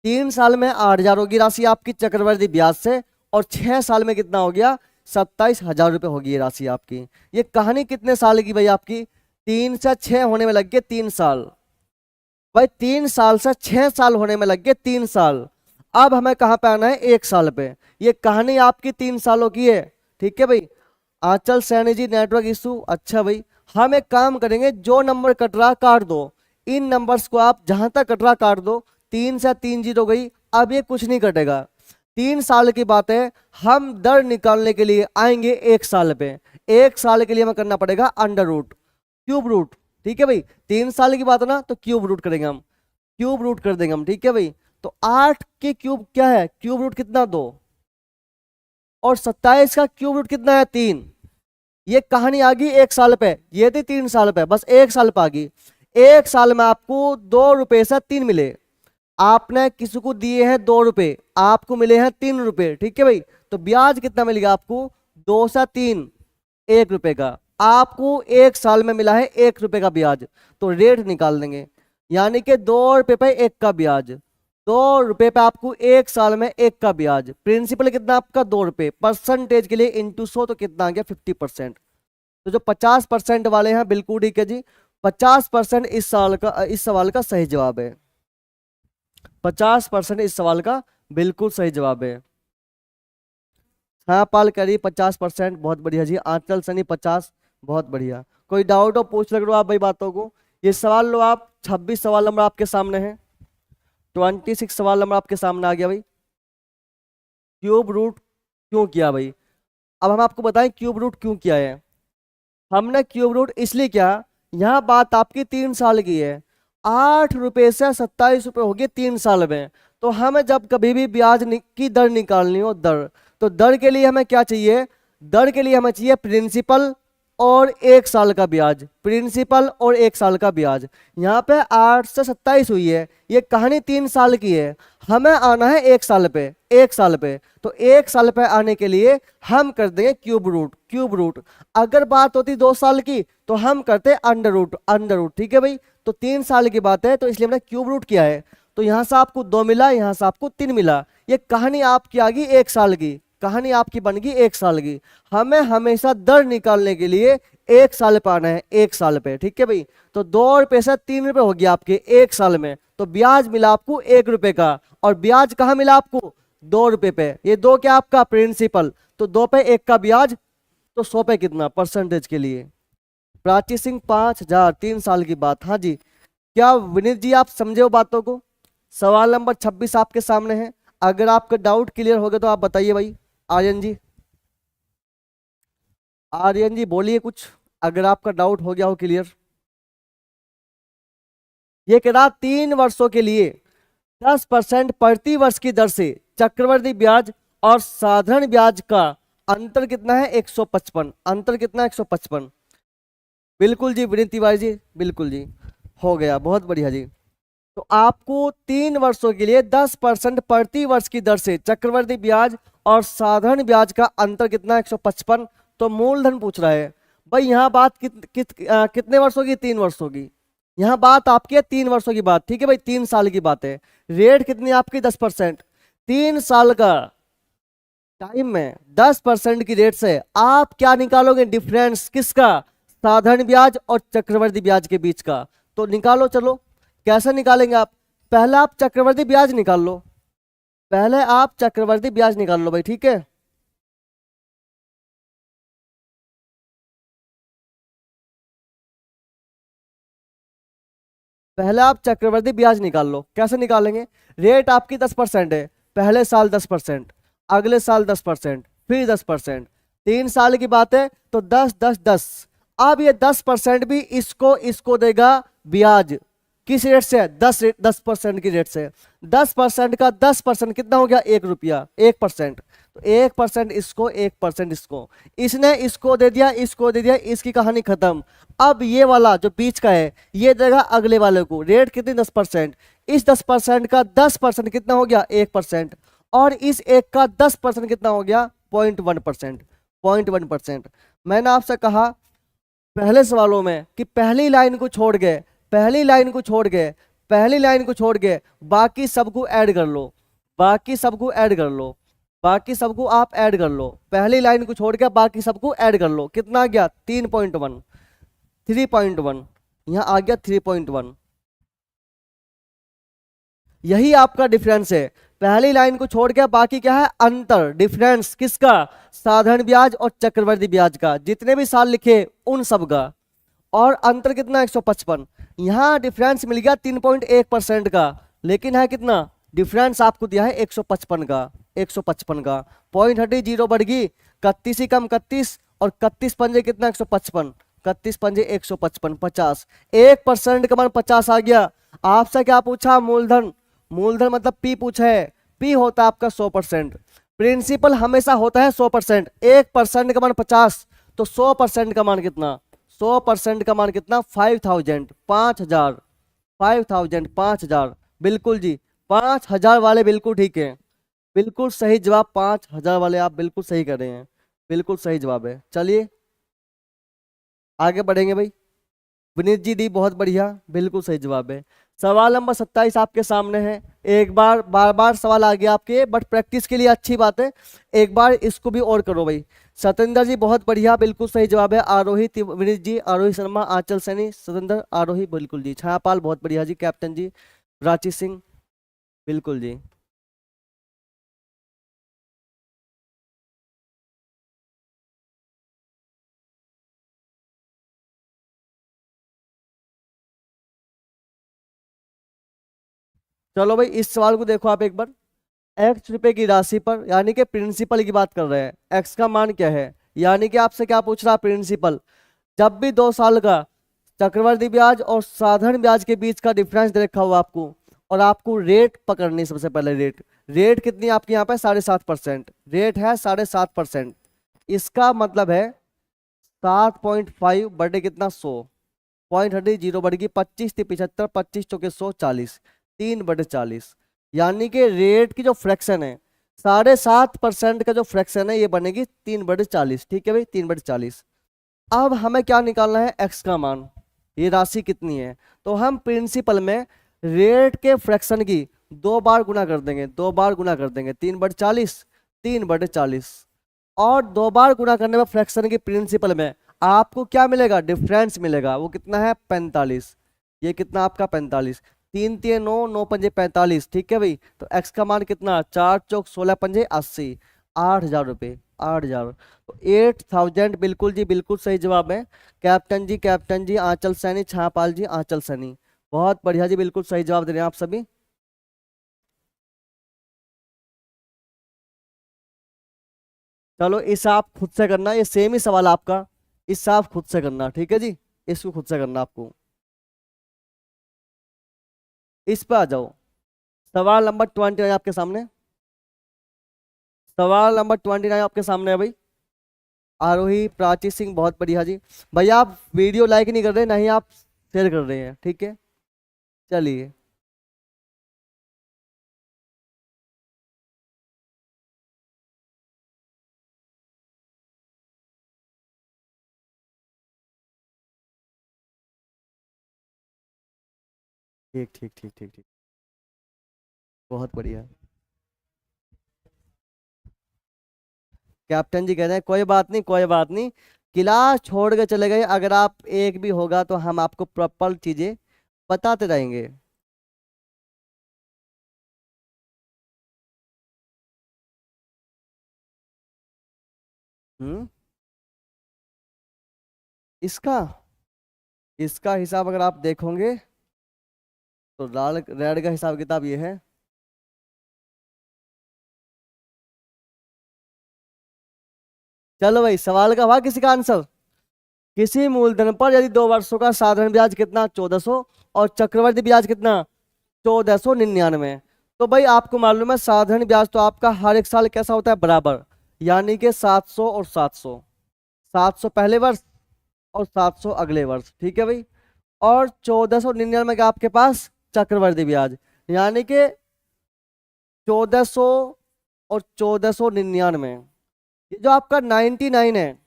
[SPEAKER 1] 3 साल में 8,000 होगी राशि आपकी चक्रवृद्धि ब्याज से, और 6 साल में कितना हो गया, 27,000 रुपये होगी ये राशि आपकी। ये कहानी कितने साल की भाई आपकी, 3 से 6 होने में लग गए 3 साल भाई, 3 साल से 6 साल होने में लग गए 3 साल। अब हमें कहाँ पे आना है, 1 साल पे। ये कहानी आपकी 3 सालों की है। ठीक है भाई, Aanchal Saini G network issue, अच्छा भाई। हम एक काम करेंगे, जो नंबर कट रहा काट दो, इन नंबर्स को आप जहां तक कट रहा काट दो। 3 से 3 जीरो गई, अब ये कुछ नहीं कटेगा। 3 साल की बात है, हम दर निकालने के लिए आएंगे 1 साल पे। 1 साल के लिए हमें करना पड़ेगा अंडर रूट, क्यूब रूट। ठीक है भाई, 3 साल की बात है ना, तो क्यूब रूट करेंगे हम, क्यूब रूट कर देंगे हम। ठीक है भाई, तो 8 के क्यूब क्या है, क्यूब रूट कितना, 2, और 27 का क्यूब रूट कितना है, 3। ये कहानी आ गई 1 साल पे, ये थी 3 साल पे, बस 1 साल पे आ गई। 1 साल में आपको 2 रुपए से 3 मिले। आपने किसी को दिए हैं 2 रुपए, आपको मिले हैं 3 रुपए। ठीक है भाई, तो ब्याज कितना मिलेगा आपको, 2 से 3, 1 रुपए का। आपको 1 साल में मिला है 1 रुपए का ब्याज, तो रेट निकाल देंगे, यानी कि 2 रुपए पे 1 का ब्याज। 2 रुपए पे आपको 1 साल में 1 का ब्याज। प्रिंसिपल कितना आपका, 2 रुपए। परसेंटेज के लिए इंटू 100, तो कितना आ गया, 50%। तो जो 50% वाले हैं, बिल्कुल ठीक है जी, 50% इस सवाल का सही जवाब है। 50% इस सवाल का बिल्कुल सही जवाब है। हाँ पाल करी 50%, बहुत बढ़िया जी। आंचल सनी 50, बहुत बढ़िया। कोई डाउट हो पूछ लग लो आप भाई बातों को। ये सवाल लो आप, 26 सवाल नंबर आपके सामने है, 26 सवाल नंबर आपके सामने आ गया भाई। क्यूब रूट क्यों किया भाई, अब हम आपको बताएं क्यूब रूट क्यों किया है। हमने क्यूब रूट इसलिए किया, यहाँ बात आपकी 3 साल की है। 8 रुपए से 27 रुपए हो गए 3 साल में। तो हमें जब कभी भी ब्याज की दर निकालनी हो, दर, तो दर के लिए हमें क्या चाहिए, दर के लिए हमें चाहिए प्रिंसिपल और 1 साल का ब्याज। प्रिंसिपल और 1 साल का ब्याज। यहाँ पे 8 से 27 हुई है, ये कहानी 3 साल की है, हमें आना है 1 साल पे। 1 साल पे, तो 1 साल पे आने के लिए हम कर देंगे क्यूब रूट, क्यूब रूट। अगर बात होती 2 साल की, तो हम करते अंडर रूट, अंडर रूट। ठीक है भाई, तो 3 साल की बात है, तो इसलिए हमने क्यूब रूट किया है। तो यहां से आपको 2 मिला, यहां से आपको 3 मिला। ये कहानी आपकी आ गई 1 साल की, कहानी आपकी बन गई 1 साल की। हमें हमेशा दर निकालने के लिए 1 साल पे आना है, 1 साल पे। ठीक है भाई, तो 2 रुपए से 3 रुपए हो गया आपके 1 साल में। तो ब्याज मिला आपको 1 रुपए का, और ब्याज कहाँ मिला आपको, 2 रुपए पे। ये 2 क्या आपका प्रिंसिपल, तो 2 पे 1 का ब्याज, तो 100 पे कितना परसेंटेज के लिए। प्राची सिंह 5,000, 3 साल की बात। हाँ जी, क्या विनीत जी आप समझे हो बातों को। सवाल नंबर 26 आपके सामने है, अगर आपका डाउट क्लियर हो गया तो आप बताइए भाई। आर्यन जी, आर्यन जी बोलिए कुछ, अगर आपका डाउट हो गया हो क्लियर। ये कह रहा 3 वर्षों के लिए 10% प्रति वर्ष की दर से चक्रवृद्धि ब्याज और साधारण ब्याज का अंतर कितना है, 155। अंतर कितना है, 155। बिल्कुल जी विनीत तिवारी जी, बिल्कुल जी, हो गया, बहुत बढ़िया जी। तो आपको 3 वर्षों के लिए 10% प्रति वर्ष की दर से चक्रवृद्धि ब्याज और साधारण ब्याज का अंतर कितना है, 155। तो मूलधन पूछ रहा है भाई। यहाँ बात कितने वर्षों की, 3 वर्षों की। यहाँ बात आपकी है 3 वर्षों की बात। ठीक है भाई, 3 साल की बात है। रेट कितनी आपकी, 10%। 3 साल का टाइम में 10% की रेट से आप क्या निकालोगे, डिफरेंस किसका, साधारण ब्याज और चक्रवृद्धि ब्याज के बीच का। तो निकालो, चलो कैसे निकालेंगे आप। पहले आप चक्रवृद्धि ब्याज निकाल लो, पहले आप चक्रवृद्धि ब्याज निकाल लो भाई। ठीक है, पहले आप चक्रवृद्धि ब्याज निकाल लो। कैसे निकालेंगे, रेट आपकी 10% है, पहले साल 10%, अगले साल 10%, फिर 10%। 3 साल की बात है, तो 10 10 10, अब ये 10% भी इसको देगा ब्याज। किस रेट से? 10% की रेट से। 10% का 10% कितना हो गया? 1 रुपया, 1%। तो 1% इसको, 1% इसको। इसने इसको दे दिया, इसको दे दिया, इसकी कहानी खत्म। अब ये वाला जो बीच का है ये देगा अगले वाले को। रेट कितनी? 10%। इस 10% का 10% कितना हो गया? 1%। और इस एक का 10% कितना हो गया? 0.1%। 0.1%। मैंने आपसे कहा पहले सवालों में कि पहली लाइन को छोड़ गए, पहली लाइन को छोड़ गए, पहली लाइन को छोड़ गए, बाकी सबको ऐड कर लो, बाकी सबको ऐड कर लो, बाकी सबको आप ऐड कर लो। पहली लाइन को छोड़ के बाकी सबको ऐड कर लो। कितना आ गया? 3.1, 3.1। यहां आ गया 3.1। यही आपका डिफरेंस है। पहली लाइन को छोड़ के बाकी क्या है? अंतर, डिफरेंस किसका? साधारण ब्याज और चक्रवृद्धि ब्याज का, जितने भी साल लिखे उन सब का। और अंतर कितना? 155। यहां डिफरेंस मिल गया 3.1% का, लेकिन है कितना? डिफरेंस आपको दिया है 155 का, 155 का। पॉइंट हटी, जीरो बढ़ गई, 31 ही कम 31, और 31 पंजे कितना? 155, 31 पंजे 155, 50। 1% का मान 50 आ गया। आपसे क्या पूछा? मूलधन। मूलधन मतलब पी पूछा है। पी होता है आपका 100%। प्रिंसिपल हमेशा होता है 100%। 1% का मान 50, तो 100% का मान कितना? 100% का मान कितना? 5000, 5000, 5000, 5000। बिल्कुल जी, 5000 वाले बिल्कुल ठीक है, बिल्कुल सही जवाब। 5000 वाले आप बिल्कुल सही कर रहे हैं, बिल्कुल सही जवाब है। चलिए आगे बढ़ेंगे भाई। विनीत जी डी, बहुत बढ़िया, बिल्कुल सही जवाब है। सवाल नंबर 27 आपके सामने है। एक बार, बार बार सवाल आ गया आपके, बट प्रैक्टिस के लिए अच्छी बात है। एक बार इसको भी और करो भाई। सतेंद्र जी बहुत बढ़िया, बिल्कुल सही जवाब है। आरोही विनीत जी, आरोही शर्मा, आंचल सैनी, सतेंद्र, आरोही, बिल्कुल जी। छायापाल बहुत बढ़िया जी, कैप्टन जी, रांची सिंह, बिल्कुल जी। चलो भाई इस सवाल को देखो आप एक बार। एक्स रुपए की राशि पर, यानी कि प्रिंसिपल की बात कर रहे हैं, एक्स का मान क्या है? यानी कि आपसे क्या पूछ रहा है? प्रिंसिपल। जब भी 2 साल का चक्रवर्ती ब्याज और साधारण ब्याज के बीच का डिफरेंस दे रखा हुआ आपको, और आपको रेट पकड़नी है। सबसे पहले रेट, रेट कितनी है आपके यहाँ पे? 7.5%। रेट है 7.5%। इसका मतलब है 7.5 बटे कितना? 100। पॉइंट हटी, जीरो बढ़ गई, 25 थी 75, 25 चौके 100, 40, 3/40। यानी कि रेट की जो फ्रैक्शन है, 7.5% का जो फ्रैक्शन है, ये बनेगी 3/40। ठीक है भाई, 3/40। अब हमें क्या निकालना है? एक्स का मान, ये राशि कितनी है? तो हम प्रिंसिपल में रेट के फ्रैक्शन की 2 बार गुना कर देंगे, 2 बार गुना कर देंगे, 3/40, 3/40। और 2 बार गुना करने में फ्रैक्शन की प्रिंसिपल में आपको क्या मिलेगा? डिफरेंस मिलेगा। वो कितना है? 45। ये कितना आपका? 45। 3 3 9, 9 पंजे 45। ठीक है भाई, तो एक्स का मान कितना? 4 चौक 16 पंजे 80, 8000 रुपये, 8000। तो 8000 बिल्कुल जी, बिल्कुल सही जवाब है। कैप्टन जी, कैप्टन जी, आंचल सैनी, छापाल जी, आंचल सैनी, बहुत बढ़िया जी, बिल्कुल सही जवाब दे रहे हैं आप सभी। चलो इस आप खुद से करना, ये सेम ही सवाल आपका, इस आप खुद से करना, ठीक है जी। इसको खुद से करना आपको। इस पे आ जाओ। सवाल नंबर 29 आपके सामने, सवाल नंबर 29 आपके सामने है भाई। आरोही, प्राची सिंह, बहुत बढ़िया जी। भैया आप वीडियो लाइक नहीं कर रहे, ना ही आप शेयर कर रहे हैं, ठीक है। चलिए, ठीक ठीक ठीक ठीक ठीक, बहुत बढ़िया। कैप्टन जी कह रहे हैं कोई बात नहीं, कोई बात नहीं, क्लास छोड़ के चले गए, अगर आप एक भी होगा तो हम आपको प्रॉपर चीजें बताते रहेंगे। हम्म। इसका, इसका हिसाब अगर आप देखोगे तो लाल रेड का हिसाब किताब ये है। चलो भाई, सवाल का हुआ किसी का आंसर? किसी मूलधन पर यदि 2 वर्षों का साधारण ब्याज कितना 1400 और चक्रवर्ती ब्याज कितना 1499। तो भाई आपको मालूम है साधारण ब्याज तो आपका हर एक साल कैसा होता है बराबर, यानी कि 700 और 700, 700 पहले वर्ष और 700 अगले वर्ष, ठीक है भाई। और 1499 का आपके पास चक्रवर्ती ब्याज, यानी कि 1400 और 1499, ये जो आपका 99 है,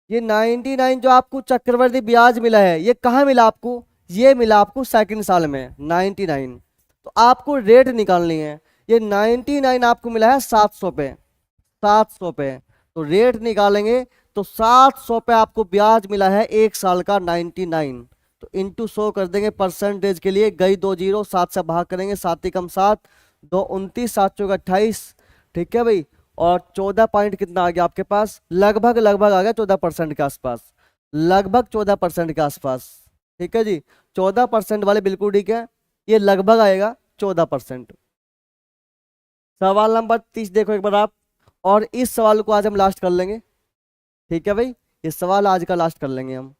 [SPEAKER 1] ये 99 जो आपको चक्रवर्ती ब्याज मिला है ये कहाँ मिला आपको, ये मिला आपको सेकंड साल में 99। तो आपको रेट निकालनी है, ये 99 आपको मिला है 700 पे, 700 पे, तो रेट निकालेंगे तो 700 पे आपको ब्याज मिला है एक साल का 99। तो इंटू 100 कर देंगे परसेंटेज के लिए, गई 2 जीरो, 7 से भाग करेंगे, 7 ही कम 7, 2 29, 7 चौका 28, ठीक है भाई। और 14 पॉइंट कितना आ गया आपके पास, लगभग लगभग आ गया 14% के आसपास, लगभग 14% के आसपास, ठीक है जी। 14% वाले बिल्कुल ठीक है, ये लगभग आएगा 14%। सवाल नंबर 30 देखो एक बार आप, और इस सवाल को आज हम लास्ट कर लेंगे, ठीक है भाई, ये सवाल आज का लास्ट कर लेंगे हम।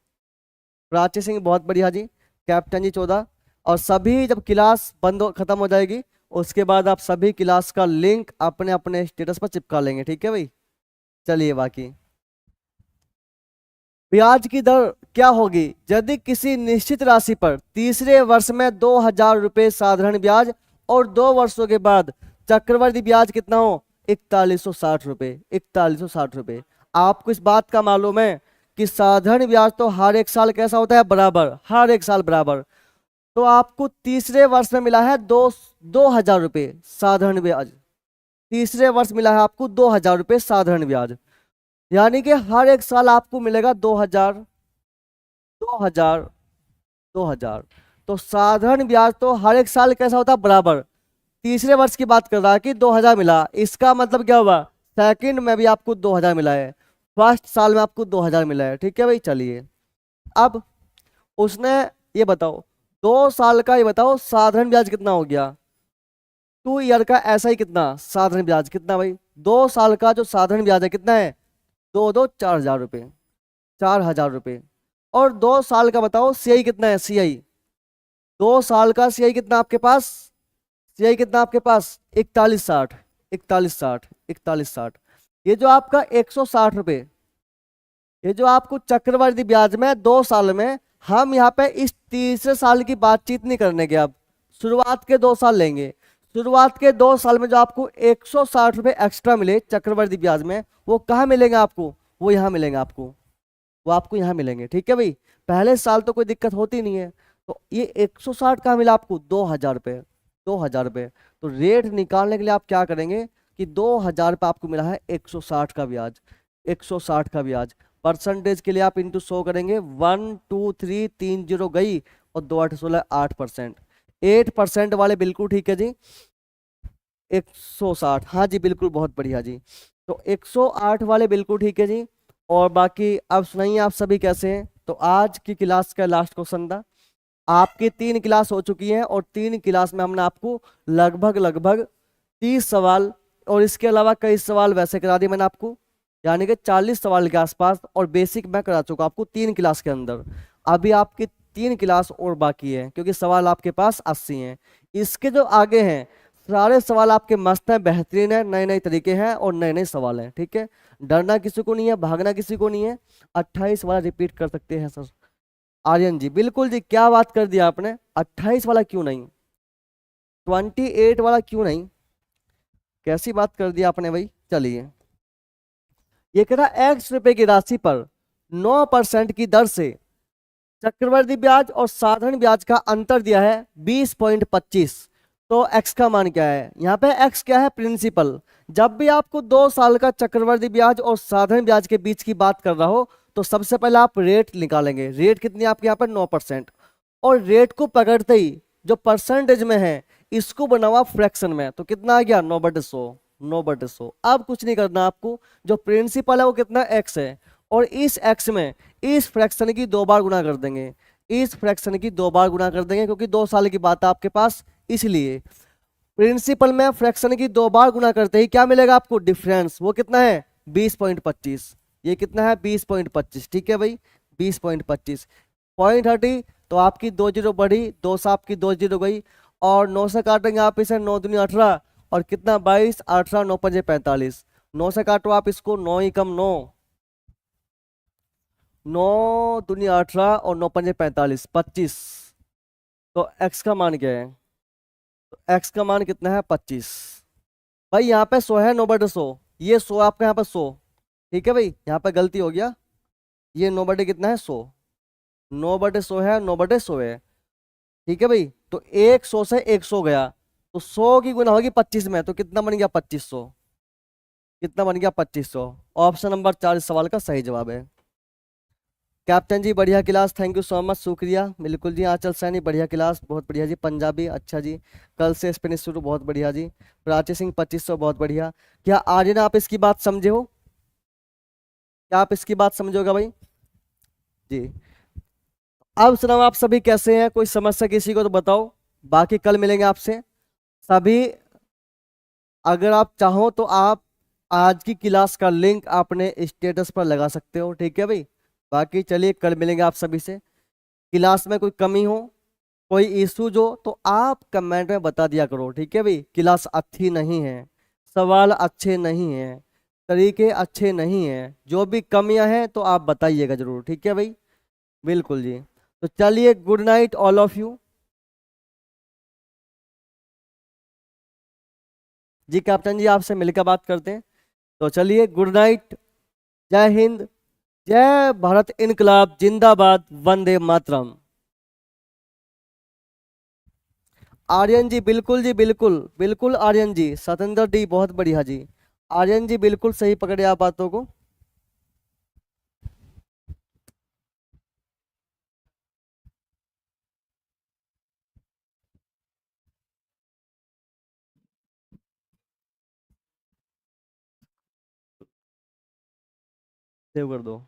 [SPEAKER 1] प्राची सिंह बहुत बढ़िया जी, कैप्टन जी 14। और सभी जब क्लास खत्म हो जाएगी उसके बाद आप सभी क्लास का लिंक अपने अपने स्टेटस पर चिपका लेंगे, ठीक है भाई। चलिए बाकी ब्याज की दर क्या होगी यदि किसी निश्चित राशि पर तीसरे वर्ष में 2000 रुपये साधारण ब्याज और 2 वर्षों के बाद चक्रवर्ती ब्याज कितना हो 4160 रुपये, 4160 रुपये। आपको इस बात का मालूम है कि साधारण ब्याज तो हर एक साल कैसा होता है बराबर, हर एक साल बराबर। तो आपको तीसरे वर्ष में मिला है 2000 रुपये साधारण ब्याज, तीसरे वर्ष मिला है आपको 2000 रुपये साधारण ब्याज, यानी कि हर एक साल आपको मिलेगा 2000, 2000, 2000। तो साधारण ब्याज तो हर एक साल कैसा होता है बराबर। तीसरे वर्ष की बात कर रहा है कि 2000 मिला, इसका मतलब क्या हुआ सेकंड में भी आपको 2000 मिला है, फर्स्ट साल में आपको 2000 मिला है, ठीक है भाई। चलिए अब उसने ये बताओ 2 साल का, ये बताओ साधारण ब्याज कितना हो गया, 2 ईयर का ऐसा ही कितना साधारण ब्याज कितना भाई, 2 साल का जो साधारण ब्याज है कितना है, 4000 रुपये, 4000 रुपये। और 2 साल का बताओ सीआई कितना है, सीआई 2 साल का सीआई कितना आपके पास, सीआई कितना आपके पास 4160, 4160, 4160। ये जो आपका 160 रुपये, ये जो आपको चक्रवर्ती ब्याज में 2 साल में, हम यहाँ पे इस तीसरे साल की बातचीत नहीं करने के, अब शुरुआत के 2 साल लेंगे। शुरुआत के 2 साल में जो आपको 160 रुपये एक्स्ट्रा मिले चक्रवर्ती ब्याज में, वो कहाँ मिलेंगे आपको, वो यहाँ मिलेंगे आपको, वो आपको यहाँ मिलेंगे, ठीक है भाई। पहले साल तो कोई दिक्कत होती नहीं है। तो ये 160 कहाँ मिला आपको 2000 रुपये, 2000 रुपये। तो रेट निकालने के लिए आप क्या करेंगे कि 2000 रुपये आपको मिला है 160 का ब्याज, 160 का ब्याज। परसेंटेज के लिए आप इंटू 100 करेंगे, 1 2 3 3 जीरो गई, और 2 8 16 8%, 8% वाले बिल्कुल ठीक है जी, 160, हाँ जी बिल्कुल बहुत बढ़िया जी। तो 108 वाले बिल्कुल ठीक है जी। और बाकी अब सुनाइए आप सभी कैसे हैं। तो आज की क्लास का लास्ट क्वेश्चन था, आपकी 3 क्लास हो चुकी हैं और 3 क्लास में हमने आपको लगभग लगभग 30 सवाल और इसके अलावा कई सवाल वैसे करा दिए मैंने आपको, यानी कि 40 सवाल के आसपास, और बेसिक मैं करा चुका आपको 3 क्लास के अंदर। अभी आपकी 3 क्लास और बाकी है क्योंकि सवाल आपके पास 80 हैं। इसके जो आगे हैं सारे सवाल आपके मस्त हैं, बेहतरीन है, नए नए तरीके हैं और नए नए सवाल हैं, ठीक है। डरना किसी को नहीं है, भागना किसी को नहीं है। 28 वाला रिपीट कर सकते हैं सर आर्यन जी, बिल्कुल जी, क्या बात कर दिया आपने, 28 वाला क्यों नहीं, 28 वाला क्यों नहीं, कैसी बात कर दिया आपने भाई। चलिए ये कह रहा x रुपए की राशि पर 9% की दर से चक्रवर्ती ब्याज और साधारण ब्याज का अंतर दिया है 20.25। तो x का मान क्या है, यहाँ पे x क्या है प्रिंसिपल। जब भी आपको 2 साल का चक्रवर्ती ब्याज और साधारण ब्याज के बीच की बात कर रहा हो तो सबसे पहले आप रेट निकालेंगे। रेट कितनी आपके यहाँ पर 9%, और रेट को पकड़ते ही जो परसेंटेज में है इसको बना हुआ फ्रैक्शन में, तो कितना आ गया 9/100, 9/100। अब कुछ नहीं करना आपको, जो प्रिंसिपल है वो कितना x है, और इस x में इस फ्रैक्शन की 2 बार गुना कर देंगे, इस फ्रैक्शन की 2 बार गुना कर देंगे क्योंकि 2 साल की बात है आपके पास, इसलिए प्रिंसिपल में फ्रैक्शन की 2 बार गुना करते ही क्या मिलेगा आपको डिफरेंस, वो कितना है 20.25। ये कितना है 20.25, ठीक है भाई 20.25 पॉइंट हटी तो आपकी 2 जीरो बढ़ी, 2 से आपकी 2 जीरो गई, और 9 से काटेंगे आप इसे, 9 दूनी 18 और कितना 22, 18 9 पंजे 45, 9 से काटो आप इसको, 9 ही कम 9, 9 दूनी 18 और 9 पंजे 45, 25। तो x का मान क्या है? तो x का मान कितना है? 25। भाई यहाँ पे 100 है, 9/100, ये 100 आपका यहाँ पर 100, ठीक है भाई, यहाँ पे गलती हो गया, ये 9 बटे कितना है? 100, 9/100 है, 9/100 है, ठीक है भाई। तो 100 से 100 गया, तो 100 की गुना होगी 25 में, तो कितना बन गया? 2500। कितना बन गया? 2500। ऑप्शन नंबर 4 इस सवाल का सही जवाब है। कैप्टन जी बढ़िया class, thank you so much, शुक्रिया। बिल्कुल जी, आंचल सैनी बढ़िया क्लास, बहुत बढ़िया जी। पंजाबी अच्छा जी, कल से स्पेनिश शुरू, बहुत बढ़िया जी। प्राची सिंह 2500, बहुत बढ़िया। क्या आर्यन आप इसकी बात समझे हो? क्या आप इसकी बात समझोगे भाई? जी। अब सुनाओ आप सभी कैसे हैं, कोई समस्या किसी को तो बताओ, बाकी कल मिलेंगे आपसे सभी। अगर आप चाहो तो आप आज की क्लास का लिंक अपने स्टेटस पर लगा सकते हो, ठीक है भाई। बाकी चलिए कल मिलेंगे आप सभी से। क्लास में कोई कमी हो, कोई इशू जो, तो आप कमेंट में बता दिया करो, ठीक है भाई। क्लास अच्छी नहीं है, सवाल अच्छे नहीं है, तरीके अच्छे नहीं हैं, जो भी कमियां हैं तो आप बताइएगा जरूर, ठीक है भाई। बिल्कुल जी। तो चलिए, good night all of you. जी कैप्टन जी, आपसे मिलकर बात करते हैं, तो चलिए गुड नाइट। जय हिंद, जय भारत इनकलाब जिंदाबाद, वंदे मातरम। आर्यन जी बिल्कुल जी, बिल्कुल बिल्कुल आर्यन जी, सतेंद्र डी बहुत बढ़िया जी। आर्यन जी बिल्कुल सही पकड़े आप बातों को। सेव कर दो।